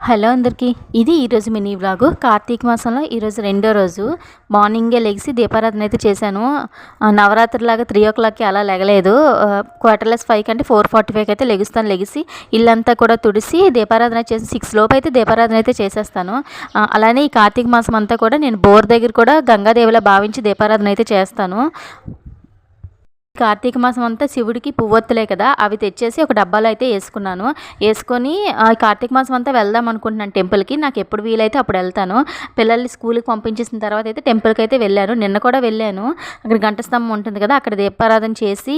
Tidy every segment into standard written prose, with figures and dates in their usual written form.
Hello అందరికీ, ఇది ఈరోజు మినీ వ్లాగు. కార్తీక మాసంలో ఈరోజు రెండో రోజు. మార్నింగే లెగిసి దీపారాధన అయితే చేశాను. నవరాత్రిలాగా 3 o'clockకి అలా లెగలేదు. 4:45 కంటే 4:45 అయితే లెగిసి ఇల్లంతా కూడా తుడిసి దీపారాధన చేసి 6 లోపు అయితే దీపారాధన అయితే చేసేస్తాను. అలానే ఈ కార్తీక మాసం అంతా కూడా నేను బోర్ దగ్గర కూడా గంగాదేవిలా భావించి దీపారాధన అయితే చేస్తాను. కార్తీక మాసం అంతా శివుడికి పువ్వొత్తులే కదా, అవి తెచ్చేసి ఒక డబ్బాలో అయితే వేసుకొని కార్తీక మాసం అంతా వెళ్దాం అనుకుంటున్నాను టెంపుల్కి. నాకు ఎప్పుడు వీలైతే అప్పుడు వెళ్తాను. పిల్లల్ని స్కూల్కి పంపించేసిన తర్వాత అయితే టెంపుల్కి అయితే వెళ్ళాను. నిన్న కూడా వెళ్ళాను. అక్కడ గంట స్తంభం ఉంటుంది కదా, అక్కడ దీపారాధన చేసి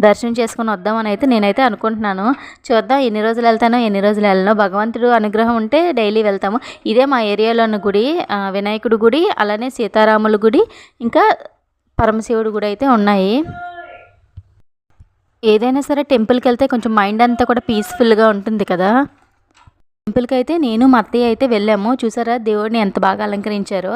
దర్శనం చేసుకొని వద్దామని అయితే నేనైతే అనుకుంటున్నాను. చూద్దాం ఎన్ని రోజులు వెళ్తానో ఎన్ని రోజులు వెళ్ళను. భగవంతుడు అనుగ్రహం ఉంటే డైలీ వెళ్తాము. ఇదే మా ఏరియాలో ఉన్న గుడి, వినాయకుడి గుడి, అలానే సీతారాముల గుడి, ఇంకా పరమశివుడి గుడి అయితే ఉన్నాయి. ఏదైనా సరే టెంపుల్కి వెళ్తే కొంచెం మైండ్ అంతా కూడా పీస్ఫుల్గా ఉంటుంది కదా. టెంపుల్కి అయితే నేను మా అత్తయ్య అయితే వెళ్ళాము. చూసారా దేవుడిని ఎంత బాగా అలంకరించారో.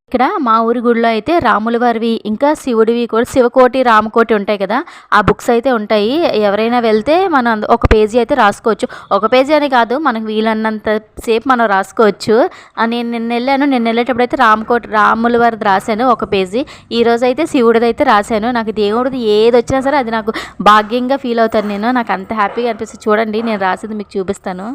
ఇక్కడ మా ఊరి గుడిలో అయితే రాముల వారివి ఇంకా శివుడివి కూడా శివకోటి రామకోటి ఉంటాయి కదా, ఆ బుక్స్ అయితే ఉంటాయి. ఎవరైనా వెళ్తే మనం ఒక పేజీ అయితే రాసుకోవచ్చు. ఒక పేజీ అని కాదు, మనకు వీలన్నంత సేపు మనం రాసుకోవచ్చు. నేను నిన్న వెళ్ళేటప్పుడు అయితే రాముల వారిది రాశాను ఒక పేజీ. ఈరోజు అయితే శివుడిది అయితే రాశాను. నాకు దేవుడిది ఏది వచ్చినా సరే అది నాకు భాగ్యంగా ఫీల్ అవుతాను. నాకు అంత హ్యాపీగా అనిపిస్తుంది. చూడండి నేను రాసింది మీకు చూపిస్తాను.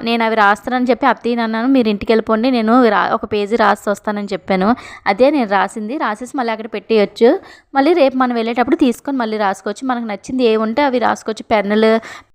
నేను అవి రాస్తానని చెప్పి అత్తయ్యని అన్నాను, మీరు ఇంటికి వెళ్ళిపోండి, నేను ఒక పేజీ రాసి వస్తానని చెప్పాను. అదే నేను రాసేసి మళ్ళీ అక్కడ పెట్టేయచ్చు. మళ్ళీ రేపు మనం వెళ్ళేటప్పుడు తీసుకొని మళ్ళీ రాసుకోవచ్చు. మనకు నచ్చింది ఏముంటే అవి రాసుకోవచ్చు. పెన్నులు